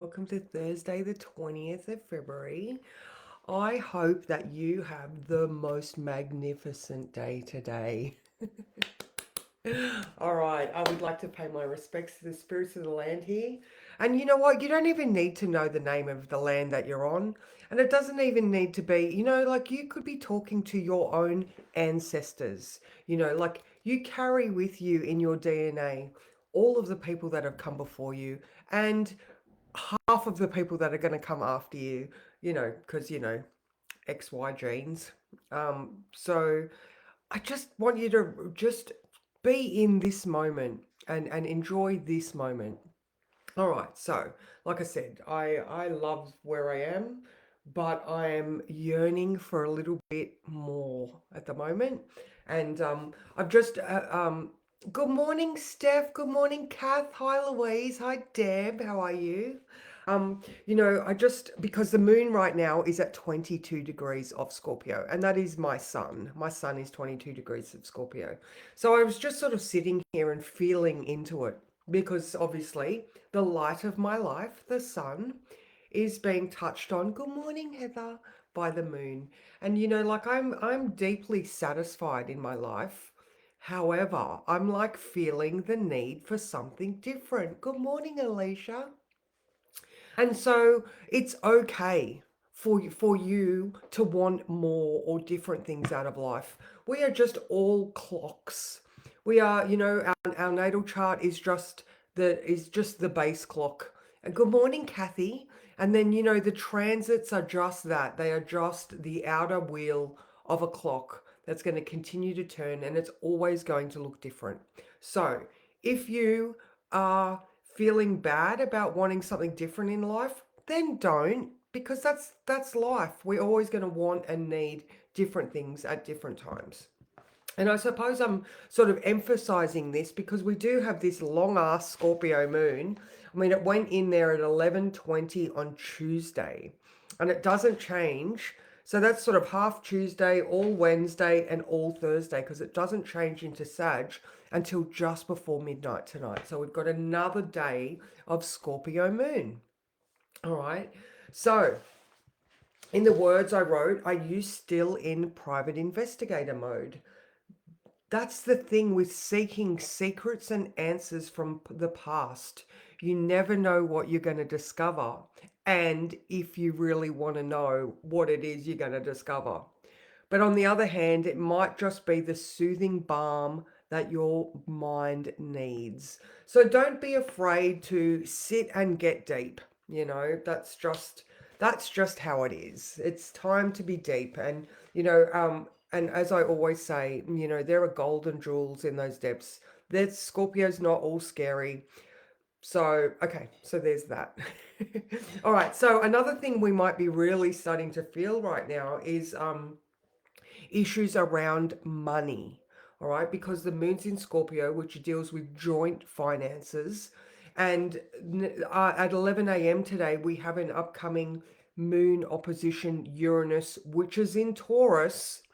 Welcome to Thursday, the 20th of February. I hope that you have the most magnificent day today. All right, I would like to pay my respects to the spirits of the land here. And you know what? You don't even need to know the name of the land that you're on. And it doesn't even need to be, like you could be talking to your own ancestors. Like you carry with you in your DNA all of the people that have come before you. And half of the people that are going to come after you, because, XY genes. So I just want you to just be in this moment and enjoy this moment. All right, so like I said, I love where I am, but I am yearning for a little bit more at the moment. And I've just good morning, Steph. Good morning, Kath. Hi, Louise. Hi, Deb. How are you? I just because the moon right now is at 22 degrees of Scorpio, and that is my sun. My sun is 22 degrees of Scorpio. So I was just sort of sitting here and feeling into it because obviously the light of my life, the sun, is being touched on. Good morning, Heather, by the moon. And like I'm deeply satisfied in my life. However, I'm like feeling the need for something different. Good morning, Alicia. And so it's okay for you to want more or different things out of life. We are just all clocks. We are, our natal chart is just the base clock. And good morning, Kathy. And then, the transits are just that. They are just the outer wheel of a clock that's going to continue to turn and it's always going to look different. So if you are feeling bad about wanting something different in life, then don't, because that's life. We're always going to want and need different things at different times. And I suppose I'm sort of emphasizing this because we do have this long ass Scorpio moon. I mean, it went in there at 11:20 on Tuesday, and it doesn't change. So that's sort of half Tuesday, all Wednesday, and all Thursday because it doesn't change into Sag until just before midnight tonight. So we've got another day of Scorpio moon. All right. So in the words I wrote, are you still in private investigator mode? That's the thing with seeking secrets and answers from the past. You never know what you're going to discover. And if you really want to know what it is you're going to discover. But on the other hand, it might just be the soothing balm that your mind needs. So don't be afraid to sit and get deep. That's just how it is. It's time to be deep. And as I always say, there are golden jewels in those depths. There's Scorpio's not all scary. So, okay, so there's that. All right, so another thing we might be really starting to feel right now is issues around money. All right, because the moon's in Scorpio, which deals with joint finances. And at 11 a.m. today, we have an upcoming moon opposition Uranus, which is in Taurus,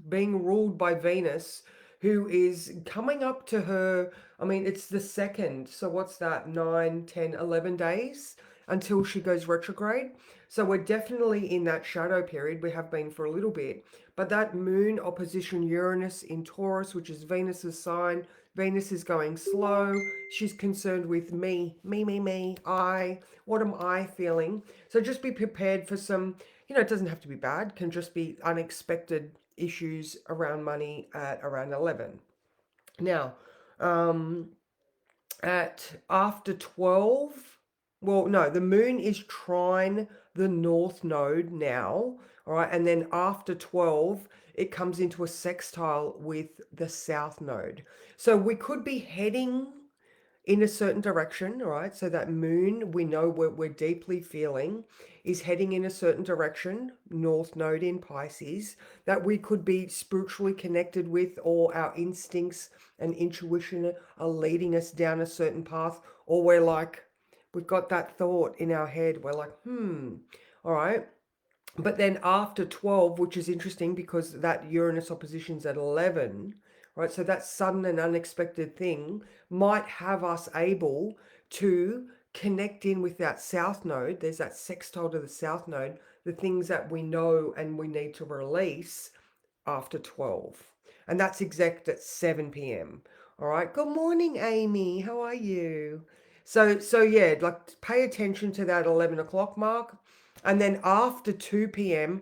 being ruled by Venus, who is coming up to her. I mean, it's the second. So what's that? 9, 10, 11 days until she goes retrograde. So we're definitely in that shadow period. We have been for a little bit. But that moon opposition Uranus in Taurus, which is Venus's sign, Venus is going slow. She's concerned with me, what am I feeling? So just be prepared for some, it doesn't have to be bad, can just be unexpected issues around money at around 11. Now, um, at after 12, well, no, the moon is trine the north node now, all right, and then after 12, it comes into a sextile with the south node. So we could be heading in a certain direction, right? So that moon, we know we're deeply feeling, is heading in a certain direction, north node in Pisces, that we could be spiritually connected with, or our instincts and intuition are leading us down a certain path, or we're like, we've got that thought in our head, we're like, all right. But then after 12, which is interesting because that Uranus opposition's at 11, right? So that sudden and unexpected thing might have us able to connect in with that south node. There's that sextile to the south node, the things that we know and we need to release after 12. And that's exact at 7 p.m. All right. Good morning, Amy. How are you? So yeah, like pay attention to that 11 o'clock mark. And then after 2 p.m.,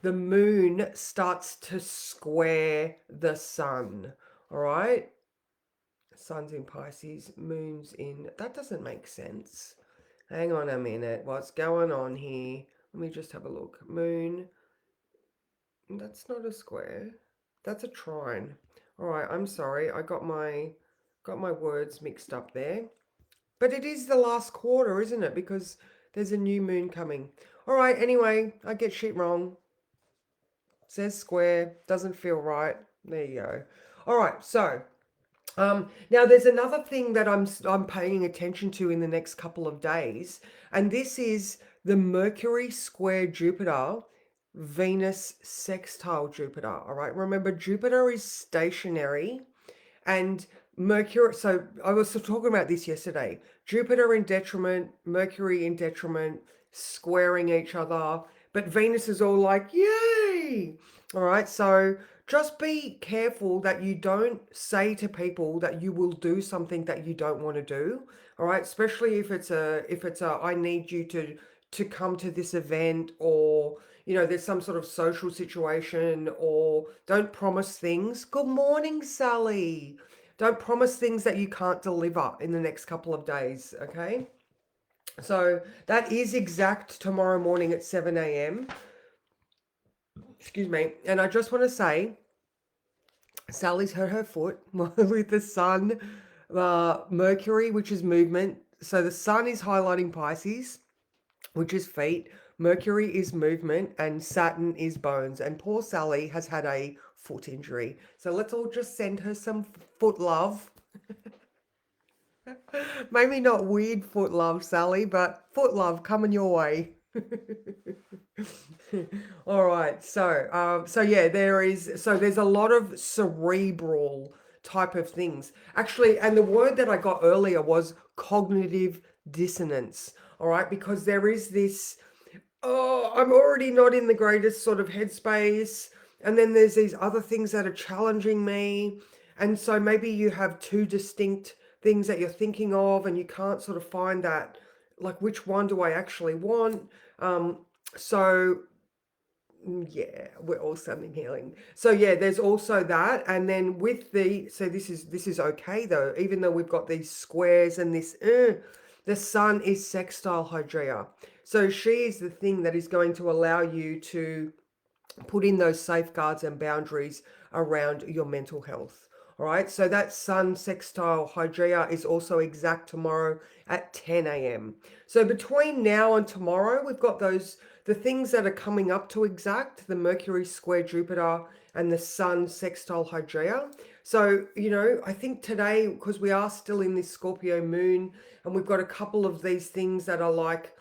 the moon starts to square the sun. All right. Sun's in Pisces, moon's in. That doesn't make sense. Hang on a minute. What's going on here? Let me just have a look. Moon. That's not a square. That's a trine. All right, I'm sorry. I got my words mixed up there. But it is the last quarter, isn't it? Because there's a new moon coming. All right, anyway, I get shit wrong. Says square, doesn't feel right. There you go. All right, so now there's another thing that I'm paying attention to in the next couple of days, and this is the Mercury square Jupiter, Venus sextile Jupiter. All right, remember Jupiter is stationary, and Mercury. So I was talking about this yesterday. Jupiter in detriment, Mercury in detriment, squaring each other, but Venus is all like, yay! All right, so just be careful that you don't say to people that you will do something that you don't want to do. All right, especially if it's a I need you to come to this event, or there's some sort of social situation, or don't promise things. Good morning, Sally. Don't promise things that you can't deliver in the next couple of days, okay? So that is exact tomorrow morning at 7 a.m. Excuse me. And I just want to say, Sally's hurt her foot with the sun, Mercury, which is movement. So the sun is highlighting Pisces, which is feet. Mercury is movement, and Saturn is bones. And poor Sally has had a foot injury. So let's all just send her some foot love. Maybe not weird foot love, Sally, but foot love coming your way. All right. So yeah, there's a lot of cerebral type of things. Actually, and the word that I got earlier was cognitive dissonance. All right, because there is this, oh, I'm already not in the greatest sort of headspace. And then there's these other things that are challenging me. And so maybe you have two distinct things that you're thinking of, and you can't sort of find that, like, which one do I actually want? So yeah, we're all summoning healing. So yeah, there's also that. And then with so this is okay though, even though we've got these squares and this, the sun is sextile Hydrea. So she is the thing that is going to allow you to put in those safeguards and boundaries around your mental health. All right, so that sun sextile Hygieia is also exact tomorrow at 10 a.m. So between now and tomorrow, we've got the things that are coming up to exact, the Mercury square Jupiter and the sun sextile Hygieia. So, I think today, because we are still in this Scorpio moon, and we've got a couple of these things that are like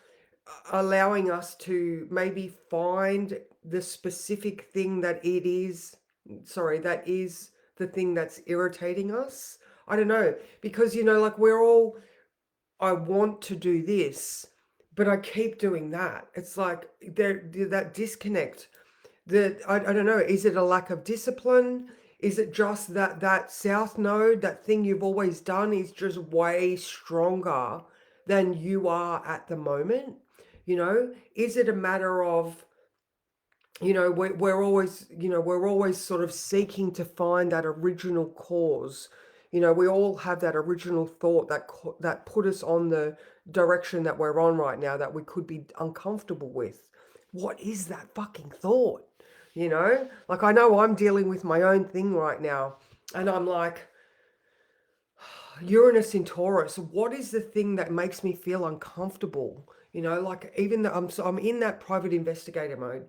allowing us to maybe find the specific thing that that is the thing that's irritating us. I don't know, because like we're all, I want to do this, but I keep doing that. It's like that disconnect. I don't know, is it a lack of discipline? Is it just that south node, that thing you've always done, is just way stronger than you are at the moment? Is it a matter of, we're always sort of seeking to find that original cause. We all have that original thought that put us on the direction that we're on right now, that we could be uncomfortable with. What is that fucking thought? Like, I know I'm dealing with my own thing right now, and I'm like, Uranus in Taurus, what is the thing that makes me feel uncomfortable? Like, even though I'm in that private investigator mode,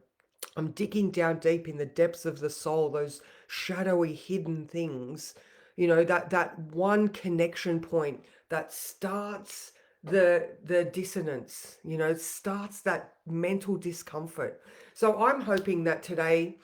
I'm digging down deep in the depths of the soul, those shadowy hidden things, that one connection point that starts the dissonance, starts that mental discomfort. So I'm hoping that today,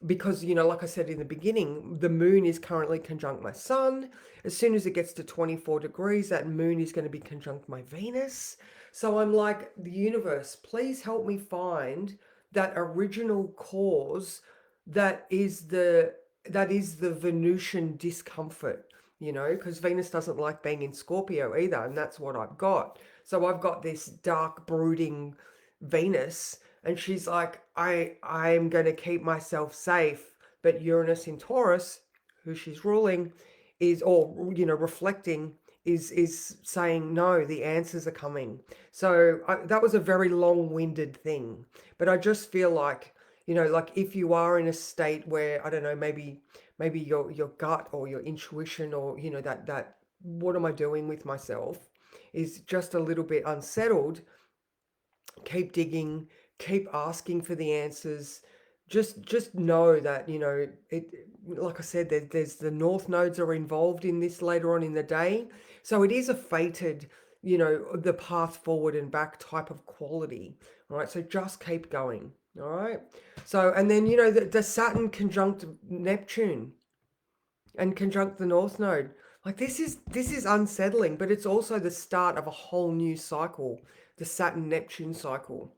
because, like I said in the beginning, the moon is currently conjunct my sun. As soon as it gets to 24 degrees, that moon is going to be conjunct my Venus. So I'm like, the universe, please help me find that original cause that is the Venusian discomfort, because Venus doesn't like being in Scorpio either, and that's what I've got. So I've got this dark, brooding Venus, and she's like, I'm going to keep myself safe. But Uranus in Taurus, who she's ruling, is, or reflecting, is saying no, the answers are coming. So that was a very long-winded thing, but I just feel like, like if you are in a state where, I don't know, maybe your gut or your intuition, or that what am I doing with myself, is just a little bit unsettled, keep digging, keep asking for the answers. Just know that, it, like I said, there's the north nodes are involved in this later on in the day. So it is a fated, the path forward and back type of quality. All right. So just keep going. All right. So, and then, the Saturn conjunct Neptune and conjunct the north node, like this is unsettling, but it's also the start of a whole new cycle, the Saturn Neptune cycle.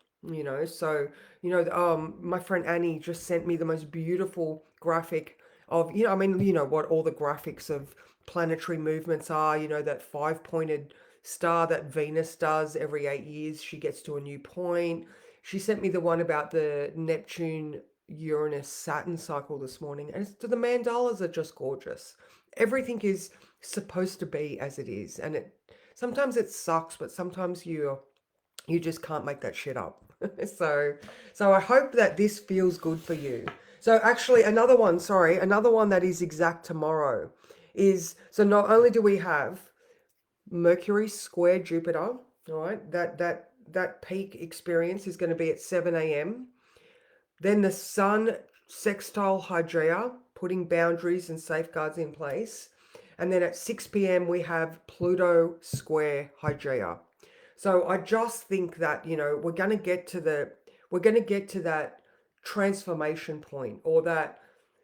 So, my friend Annie just sent me the most beautiful graphic of, I mean, what all the graphics of planetary movements are, that five-pointed star that Venus does every 8 years, she gets to a new point. She sent me the one about the Neptune Uranus Saturn cycle this morning, and the mandalas are just gorgeous. Everything is supposed to be as it is, and it sometimes it sucks, but sometimes you just can't make that shit up. so so I hope that this feels good for you. So actually, another one that is exact tomorrow is, so not only do we have Mercury square Jupiter, all right, that peak experience is going to be at 7 a.m. Then the Sun sextile Hydrea, putting boundaries and safeguards in place. And then at 6 p.m. we have Pluto square Hydrea. So I just think that, we're going to get to that transformation point, or that,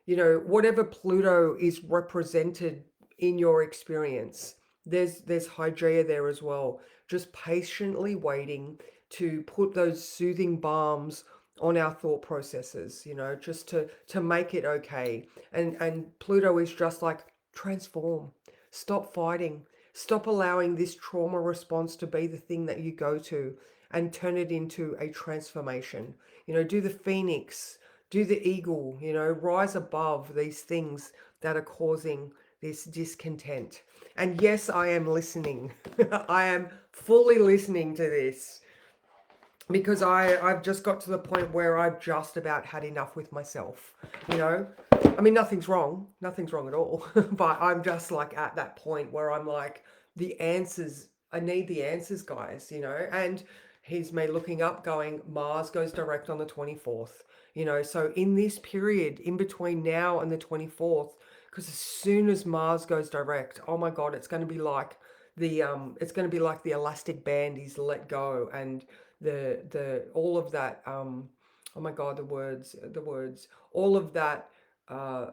whatever Pluto is represented in your experience, there's Hydrea there as well. Just patiently waiting to put those soothing balms on our thought processes, just to make it okay. And Pluto is just like, transform, stop fighting, stop allowing this trauma response to be the thing that you go to, and turn it into a transformation. Do the phoenix, do the eagle, rise above these things that are causing this discontent. And yes, I am listening. I am fully listening to this, because I've just got to the point where I've just about had enough with myself. I mean, nothing's wrong at all. But I'm just like at that point where I'm like, the answers, I need the answers, guys. And here's me looking up, going, Mars goes direct on the 24th. So in this period in between now and the 24th, because as soon as Mars goes direct, oh my God, it's going to be like the elastic band is let go, and the all of that, oh my God, the words, all of that uh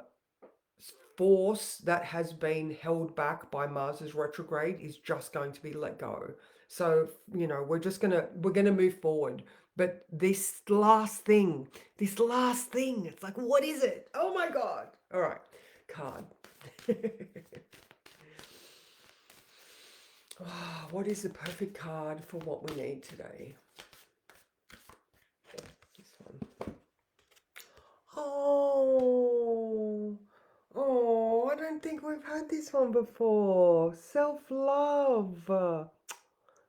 force that has been held back by Mars's retrograde is just going to be let go. So, we're gonna move forward. But this last thing, it's like, what is it? Oh my God. All right, card. What is the perfect card for what we need today? This one. Oh, oh, I don't think we've had this one before. Self-love.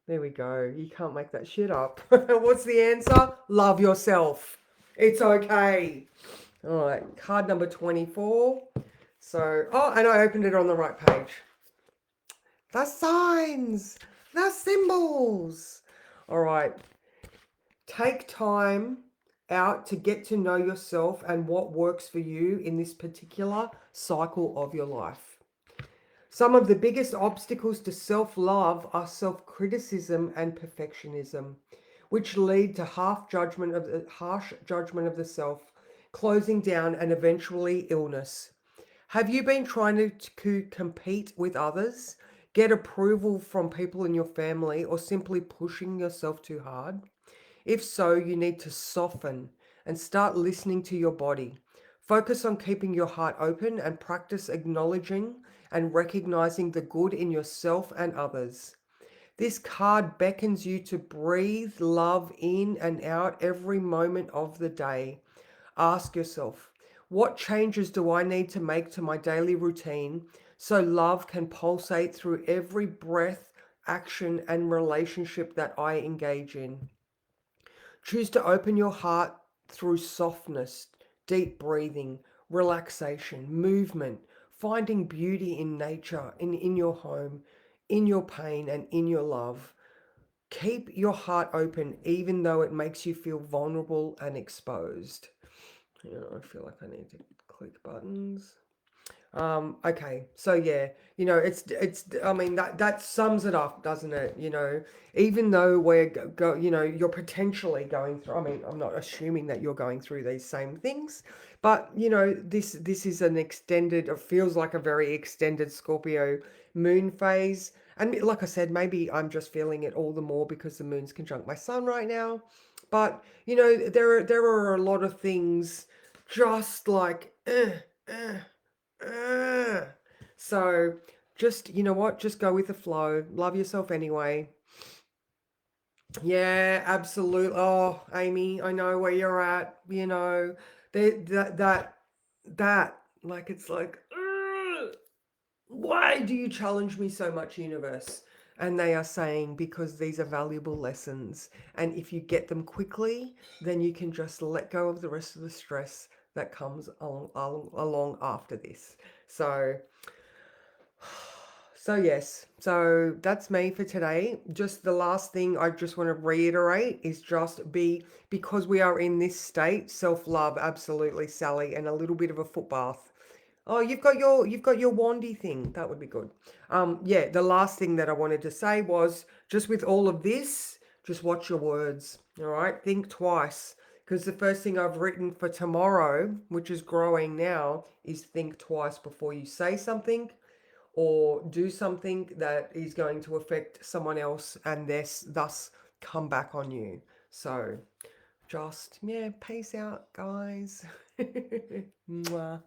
There we go. You can't make that shit up. What's the answer? Love yourself. It's okay. All right, card number 24. So, oh, and I opened it on the right page. The signs, the symbols. All right, take time out to get to know yourself and what works for you in this particular cycle of your life. Some of the biggest obstacles to self-love are self-criticism and perfectionism, which lead to harsh judgment of the self, closing down, and eventually illness. Have you been trying to compete with others, get approval from people in your family, or simply pushing yourself too hard? If so, you need to soften and start listening to your body. Focus on keeping your heart open and practice acknowledging and recognizing the good in yourself and others. This card beckons you to breathe love in and out every moment of the day. Ask yourself, what changes do I need to make to my daily routine so love can pulsate through every breath, action, and relationship that I engage in? Choose to open your heart through softness, deep breathing, relaxation, movement, finding beauty in nature, in your home, in your pain, and in your love. Keep your heart open even though it makes you feel vulnerable and exposed. I feel like I need to click buttons. Okay, so yeah, I mean, that sums it up, doesn't it? Even though you're potentially going through, I mean, I'm not assuming that you're going through these same things, but this is an extended, it feels like a very extended Scorpio moon phase. And like I said, maybe I'm just feeling it all the more because the moon's conjunct my sun right now. But there are a lot of things just like uh. So just, you know what? Just go with the flow. Love yourself anyway. Yeah, absolutely. Oh, Amy, I know where you're at. That, like, it's like, why do you challenge me so much, universe? And they are saying because these are valuable lessons. And if you get them quickly, then you can just let go of the rest of the stress that comes along after this. So yes, so that's me for today. Just the last thing I just want to reiterate is just because we are in this state, self-love, absolutely, Sally, and a little bit of a foot bath. Oh, you've got your wandy thing. That would be good. Yeah, the last thing that I wanted to say was just with all of this, just watch your words. All right, think twice. Because the first thing I've written for tomorrow, which is growing now, is think twice before you say something or do something that is going to affect someone else and thus come back on you. So just, yeah, peace out, guys. Mwah.